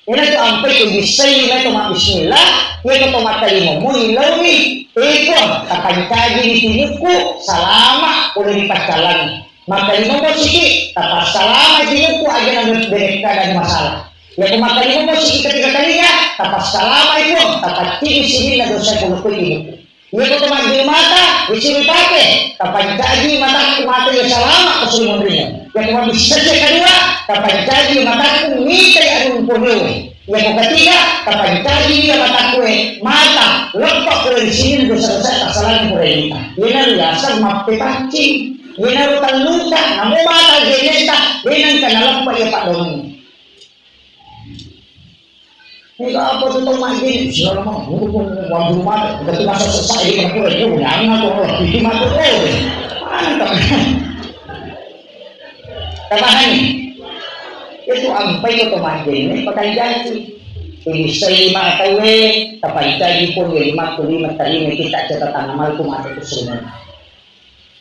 Ini tuh sampai ke bisa ini tuh mak Bismillah, ini tuh mak kalimo muilawi, itu kapan kaji di tinuku selama udah dipacaran. Maka kalimo posisi, tapi selama tinuku aja nggak bereka dan masalah. Ya tuh mak kalimo posisi ketiga kalinya, tapi selama itu, tapi di sini nggak dosa puluh tinuku. Ini tuh mak di mata, di sini pakai, kapan kaji mata ya selama kesulitan ringan. Yang cuma bisa kedua, kapan jadi mataku minta yang umpunewe. Yang ketiga, kapan jadi mataku mata lepak dari sini dosa-dosa kesalahan mereka. Ini biasa mape pancing, ini rutan luka, namun mata jeneta, dengan kena lepak ya Pak Doni. Ini apa tuh tahu majin? Siapa mau? Wajib mata, ketika masa selesai di perempuan itu, jangan tuh di mata tuh. Mantap. Kemahan itu ampai ke pemajin ini pakai janji ini selima atau tapi janji pun 55 kali kita catatan amal itu mati itu semua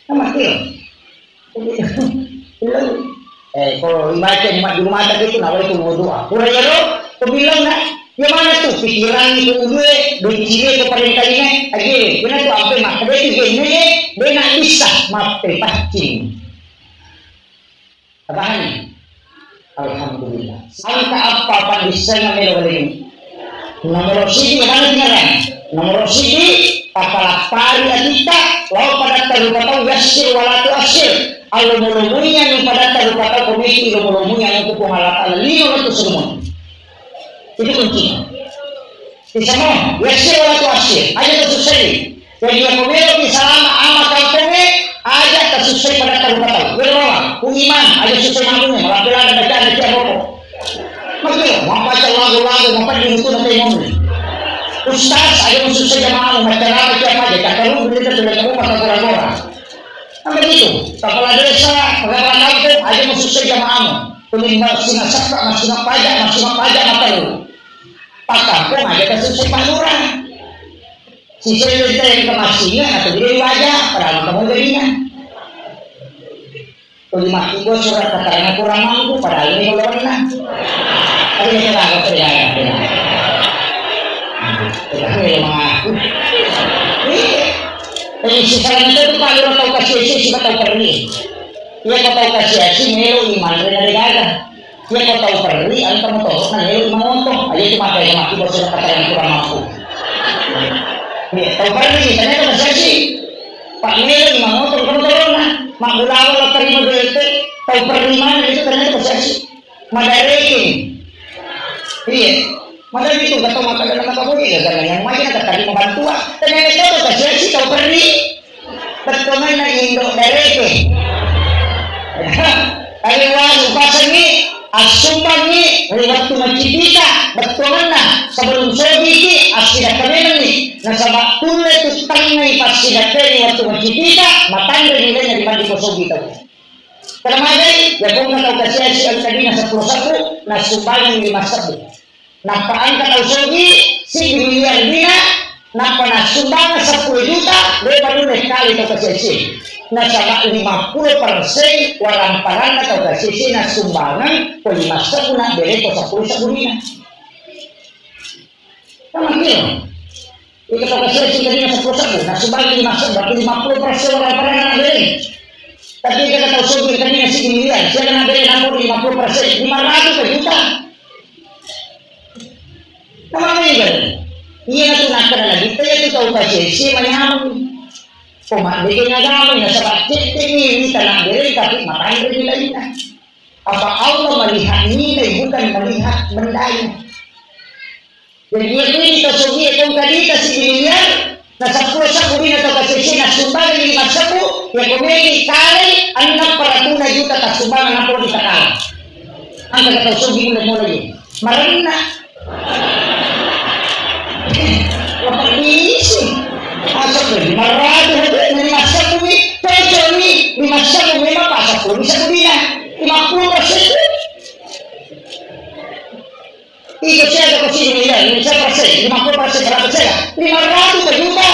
sama kira kalau baca di rumah tadi itu nawai itu mau doa kurang ya loh aku bilang nak gimana tuh pikiran itu gue dari sini ke paling kalinya aja gimana tuh ampai makanya itu gini dia nak bisa mati pacing. Apaan? Alhamdulillah. Angka apa bisa namanya ini? Nomor sini mana tinggalan? Nomor sini apalah pari kita lalu pada terlupa yasir walatu asir. Alumulunya yang pada terlupa komisi alumulunya yang kupungalatan lino itu semua. Itu kuncinya. Di semua yasir walatu asir. Aja tersusai. Jadi yang memiliki selama amat kampungnya aja tersusai pada terlupa berdoa, iman, aja susah mampunya, malah ada bacaan ada pokok. Maksudnya, mau baca lagu-lagu, mau baca itu nanti ngomong. Ustaz, aja susah jamaah, baca lagu siapa aja, kata lu berita sudah kamu pakai kurang-kurang. Kan begitu, kepala desa, kepala kampung, aja susah jamaah, penimba singa sakta, masih pajak mata lu. Pak kampung aja susah panurang. Sisa cerita yang kemasinya atau dia wajah, padahal kamu jadinya. Kalau mati gue surat katanya kurang mampu, padahal ini kalau pernah. Tapi ini aku terjadi. Tetapi memang aku. Tapi sisanya itu kalau tahu kasih siapa tahu pergi. Dia kau tahu kasih melo iman dari negara. Dia kau tahu pergi, antar motor, nah melo iman untuk. Aja itu pakai mati gue surat katanya kurang mampu. Tahu pergi, ternyata kasih. Pak melo iman untuk kamu turun lah. Mak bulawa lo terima duit tahu perlimaan itu ternyata posesi madarekin iya madar itu gak tau maka dalam apa boleh ya karena yang main ada terima bantuan ternyata itu posesi tahu perli betul mana indo darekin kali waktu pasang ini asumbang ini waktu mencipta betul mana sebelum sobi asidah kemana nih nah sama tulle itu tangai pas sidak dari waktu mencipta matang dari nilainya dibanding sobi tahu karena madai ya kau nggak tahu kasih si tadi nasa 11 nah sumbang 51 nah paangkat tahu sobi si miliar dina nah pana sumbang 10 juta daripada kali tahu kasih si nah sama 50% warang parang atau kasih na sumbangan ko 5 sabuna beli ko 10 sabunina Sama kilo. Ika tahu kasih tadi nasa pusat na subang 50% orang pada nak beri. Tapi ika tahu sugi tadi nasi miliar, siapa nak beri nak 50%, 500 juta. Nama ini kan? Iya na tu nak kena lagi. Tapi tu tahu kasih si macam Pemakai dengan agama yang sebab ini tanah beri tapi matanya beri lagi. Apa Allah melihat nilai bukan melihat bendanya. Jadi ini kita sugi kau tadi kasih miliar, na 10 saburi atau kasih na sumbang 5 ya komedi kali 600 juta tak sumbang 60 juta kali. Angka kata sugi mulai marina. Apa isi? Asal beri 500 dari masa bumi, pencuri 5 memang pasal bumi saburinya 50%. Ika siya kasi miliar, 50% berapa saya? 500 juta.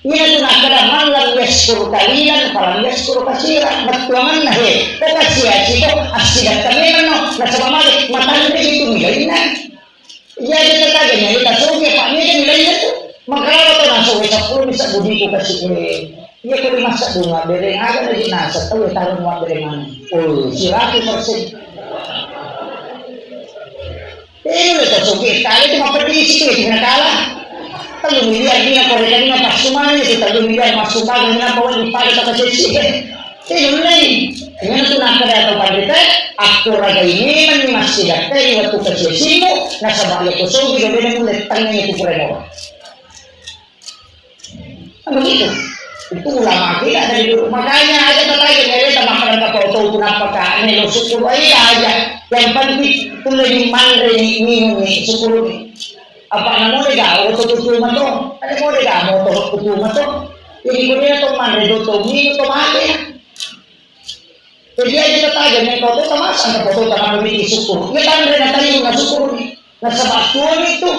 Ini tu nak kada malam yaskur kalian, kalau yaskur kasiran, bertuangan nah he. Kasi asyik tu asyik kami mano, nasa pamalik matan itu nilainya. Jadi tetaganya kita sugi pak ni nilainya tu. Makanya tu nasa wesa pun bisa budi ko kasi ini. Ia kalau masak bunga bereng agak lagi nasa tahu taruh muat berengan. Oh, 100%. Ini udah tersugi kali itu mau pergi situ dengan kalah. Kalau miliar dia korek ini pas semuanya itu kalau miliar masuk bagian apa pun dipakai sama sesi. Ini lain. Dengan tu nak kerja atau pandai aku raga ini masih dari waktu kecil simu. Nasabah ya kosong juga dia mulai tanya itu kurang. Begitu. Itu ulama kita dari dulu. Makanya aja tertarik mereka makan kapal kenapa kak nelo syukur aja. Yang penting itu lebih mandiri minum nih 10 apa namanya gak auto tutup mato ada mau deh gak mau tutup mato jadi kuliah tuh mandiri tutup minum tuh mati jadi aja tertarik nih kau tuh sama sampai kau tuh tanah lebih syukur ya kan mereka tadi nggak syukur nih nah sebab tuan itu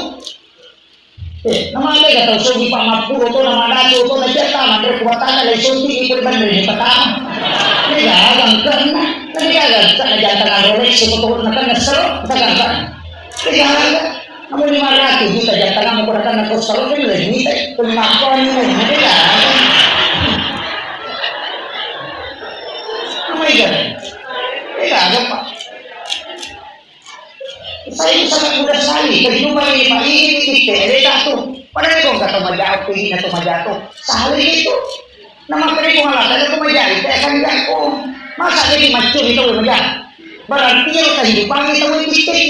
nama ada gak tahu sugi pak mapur tuh nama datu tuh nanti taman dari kuatannya dari suntik ikut bandar di pertama ini gak kena tapi kagak jantan Rolex sebetulnya kan ngesel kagak kagak kamu 500 juta jantan kamu kurang nak kosong kan lebih pemakon ini kagak apa itu kagak pak saya sangat mudah sekali kehidupan ini pak ini kita tuh padahal kau kata majatuh ini atau majatuh sehari itu nama kerja malah ada kemajari saya akan jago masa jadi macam itu benar berarti yang kehidupan kita mesti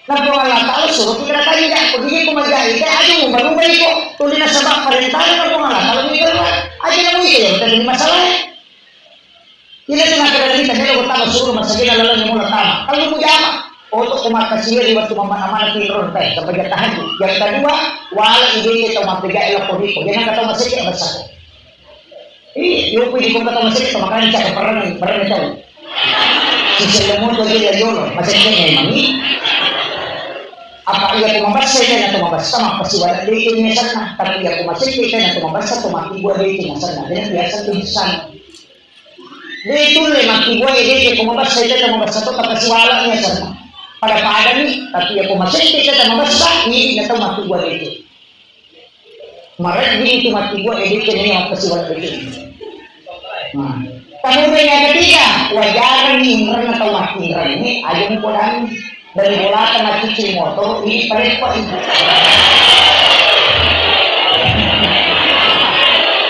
nah Allah tahu suruh kita tadi dah pergi kemajari saya aduh baru baik kok tulisan sebab perintah kalau Allah kalau ini aja namu itu ya jadi masalah kita cuma kerja kita kalau kita suruh masa kita lalu mulai tamat kalau mau jama untuk umat kecil di waktu mana tidur teh sampai tahan yang kedua wala ide kita mau pergi elok jangan kata masih kita besar. Iyo pwede kong katong masik makain siya parang ito. Sisi mo to dia yolo, masik niya mami. Apa iya tumabas saya na tumabas sama pasiwala dito niya sana, tapi iya masik kita na tumabas sa tumatibwa dito niya sana. Then biasa to sana. Dito le matibwa dito tumabas sa ito tumabas sa to pasiwala niya sana. Pada ni, tapi iya masik kita tumabas sa ini na tumatibwa dito. Maret di itu mati gua edit ini yang pasiwala dito. Nah, kemudian yang ketiga, wajaran imran atau makiran ini ayam kodan dari bola kena cuci motor ini perempuan itu.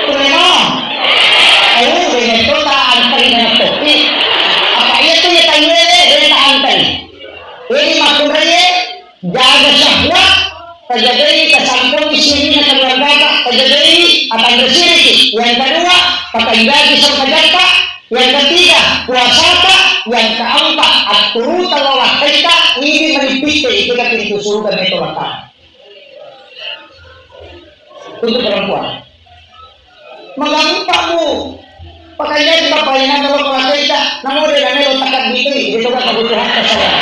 Tuh, ayo dengan tota antar dengan topi. Apa iya tuh ya tahu dengan antar. Ini maksudnya jaga syahwat, terjadi kesampun di sini keluarga, terjadi akan bersih. Yang kedua pakai gaji sampai jata, yang ketiga puasa, yang keempat atur talolah kita ini menipite itu kan pintu surga metolaka untuk perempuan. Mengampakmu pakai gaji bapak yang kalau kita, namun dengan itu takkan itu kan kebutuhan kesalahan.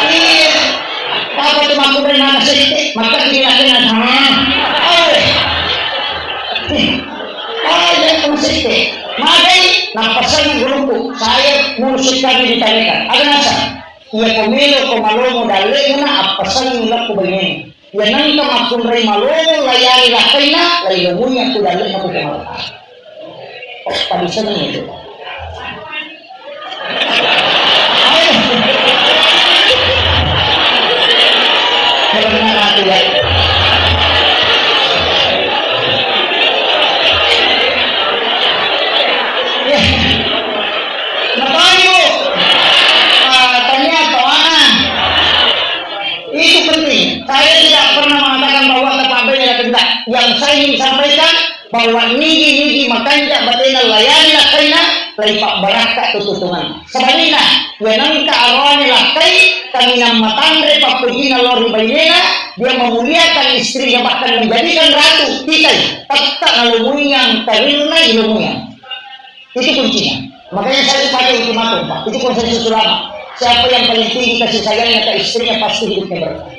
Iya, apa itu maksudnya mana sih? Maka dilihatnya Magai nampasan grupo saya musik kami ditarikan. Ada nasa? Ia pemilu komalo modalnya na apasan nila ko begini. Yanang ka makunray malong layani lakay na, laylungunya ko dali na po kumalata. Padisan niyo ito. Walang na natin yan. Saya tidak pernah mengatakan bahwa terpabrik ada kendak. Yang saya ingin sampaikan bahwa niji makanya batina layani lakaina laipak baraka tututungan. Sebaliknya, wenang ka arwani lakai kami nam matandre papujina lori bainena dia memuliakan istrinya bahkan menjadikan ratu tikai tetap ngalumunyang karirna ilumunya. Itu kuncinya. Makanya saya pakai ultimatum Pak. Itu konsensus ulama. Siapa yang paling tinggi kasih sayangnya ke istrinya pasti hidupnya berkah.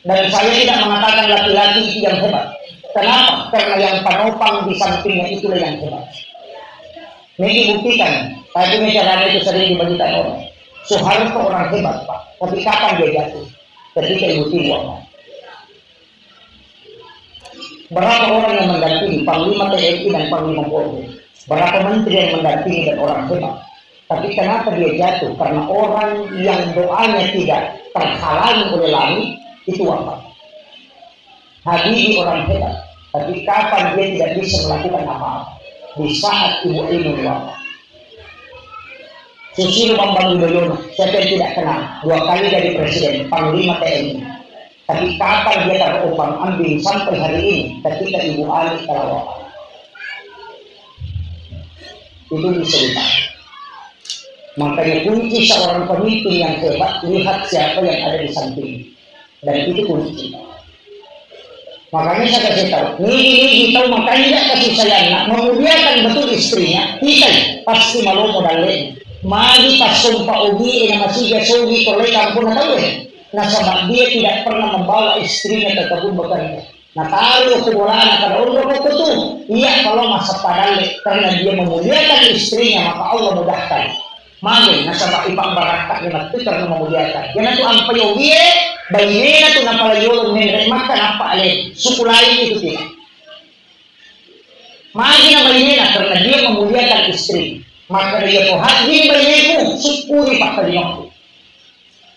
Dan saya tidak mengatakan laki-laki itu yang hebat. Kenapa? Karena yang penopang di sampingnya itulah yang hebat. Ini buktikan. Tadi caranya itu sering dibagikan orang. Soeharto orang hebat Pak. Tapi kapan dia jatuh? Ketika Ibu Tiwa. Berapa orang yang mendampingi Panglima TNI dan Panglima Polri? Berapa menteri yang mendampingi dan orang hebat? Tapi kenapa dia jatuh? Karena orang yang doanya tidak terhalangi oleh langit itu wafat. Habibie orang hebat, tapi kapan dia tidak bisa melakukan apa-apa? Di saat Ibu Ainun wafat. Susilo Bambang Yudhoyono, siapa yang tidak kenal? 2 kali jadi presiden, Panglima TNI. Tapi kapan dia teropang ambing sampai hari ini ketika Ibu Ali telah wafat? Itu bisa ditahan. Makanya kunci seorang pemimpin yang hebat, lihat siapa yang ada di samping. Dan itu kunci. Makanya saya kasih tahu, ini tahu makanya kasih sayang nak memuliakan betul istrinya, kita pasti malu modal lain. Mari pas sumpah ubi yang masih dia sugi oleh kampung tahu nah sebab dia tidak pernah membawa istrinya ke kebun bekerja. Nah taruh kebolaan akan Allah itu, iya kalau masa padale karena dia memuliakan istrinya maka Allah mudahkan. Mari nasabah ipang baraka ni matu karena memuliakan. Yan tu ang payogie, bayina tu napalayolong nilai makan apa ale suku lain itu tidak. Mari na bayina karena dia memuliakan istri. Maka dia tu hati bayinku syukuri pak kalian.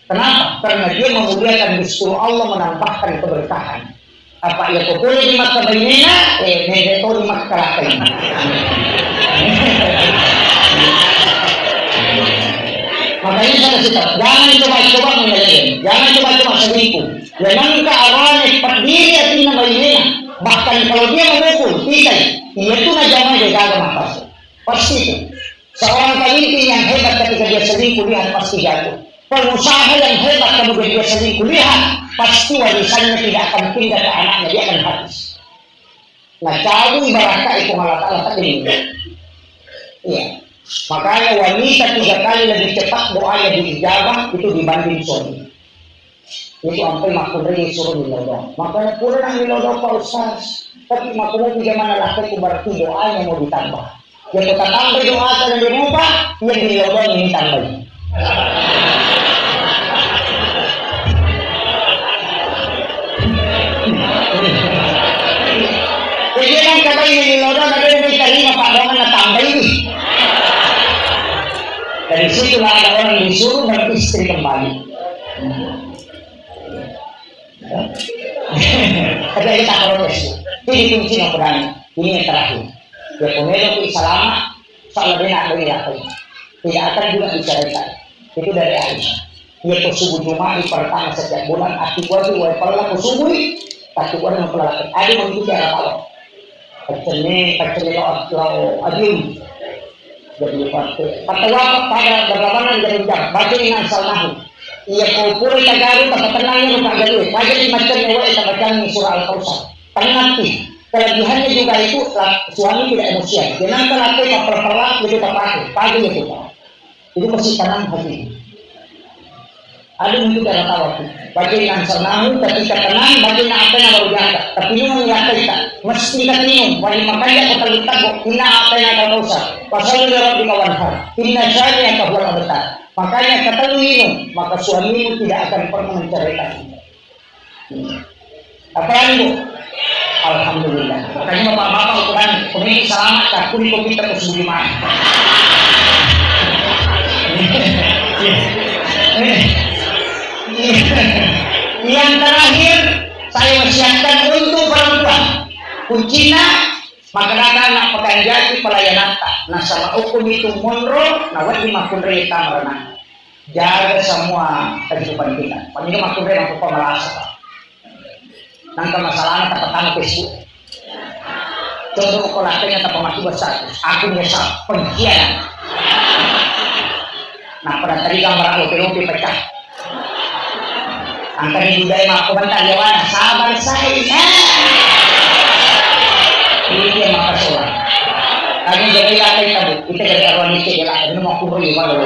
Kenapa? Karena dia memuliakan justru Allah menambahkan keberkahan. Apa ia tu boleh di mata bayina? Nilai tu di mata kalakai. Makanya saya kasih tahu, jangan coba-coba menyelesaikan, jangan coba-coba selingkuh. Memang kearahan berdiri artinya bayinya. Bahkan kalau dia memukul, tidak, dia itu najamah jaga matas. Pasti itu. Seorang pemimpin yang hebat ketika dia selingkuh lihat pasti jatuh. Pengusaha yang hebat kemudian dia selingkuh lihat pasti warisannya tidak akan pindah ke anaknya, dia akan habis. Nah, jauh ibaratnya itu malah ini. Iya. Makanya wanita 3 kali lebih cepat doanya diijabah itu dibanding suami. Itu sampai makunri suruh dilodong. Makanya kurang dilodong Pak Ustaz. Tapi makunri gimana laki berarti doanya mau ditambah. Yang kita tambah doa dan dirubah, yang dilodong ini tambah. Jadi yang kata ini dilodong ada yang diterima Pak Dongan na tambah ini. Dari situlah ada orang disuruh beristri kembali. Ada kita protes. Ini kunci yang berani. Ini yang terakhir. Ya pomelo itu selama soal dia nak beri apa? Tidak akan juga diceritakan. Itu dari Aisyah. Ia ke subuh Jumat pertama setiap bulan. Aku buat itu wae subuh. Tapi buat yang pelak. Ada mengikuti arah Allah. Kecilnya kalau adium. Jadi patwa pada berlawanan dari jam baca dengan salnahu ia kupur tagaru tak tenangnya lupa gaduh baca di macam ewa kita baca surah Al-Kautsar pengerti kelebihannya juga itu suami tidak emosian jangan terlalu perperlah itu tak pagi itu masih tenang hati ada itu tidak tahu baca dengan salnahu ketika tenang baca dengan apa yang baru diangkat tapi ini mengingatkan kita mesti kita minum wali makanya kita lupa kok ina apa yang akan usah pasal dalam di kawan hal ina syari yang kabuat betar makanya kata minum maka suamimu tidak akan pernah menceraikan Apa lagi Bu? Alhamdulillah. Kayaknya bapak-bapak ukuran pemilik selamat takut kok kita ke Sudirman. Yang terakhir saya wasiatkan untuk perempuan kuncinya makanan nak pakai jati pelayanan tak nah sama hukum itu mundur nah wajib makun reta merenang jaga semua kehidupan kita paling makun reta untuk pemerasa nangka masalahnya tak pertama Facebook contoh kolaknya tak pemaki besar aku nyesal pengkhianat nah pada tadi gambar lopi pecah angka di budaya mak komentar ya wana sabar saya ini yang maka soal lagi jadi lakai tadi kita dari arwah ini jadi lakai ini mau kubur di mana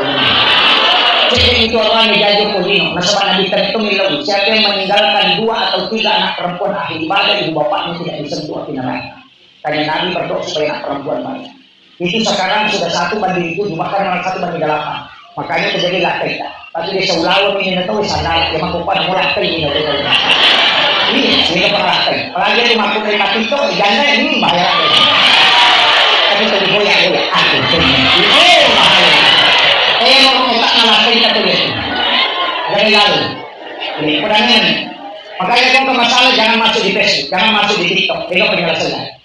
jadi itu orang yang jajah polino nasabah nabi tertentu milau siapa yang meninggalkan 2 atau 3 anak perempuan akhir ibadah ibu bapaknya tidak disentuh akhir mereka karena nabi berdoa supaya anak perempuan banyak itu sekarang sudah 1:7 bahkan 1:8 makanya terjadi lakai tapi dia seulawan ini tahu sana dia mampu pada mulai ini ini keperlakan apalagi itu mampu terima itu janda ini bahaya tapi itu goyah aku bahaya mau tak ngalahin kata dia dari lalu ini pedangnya makanya kalau masalah jangan masuk di Facebook jangan masuk di TikTok itu penyelesaian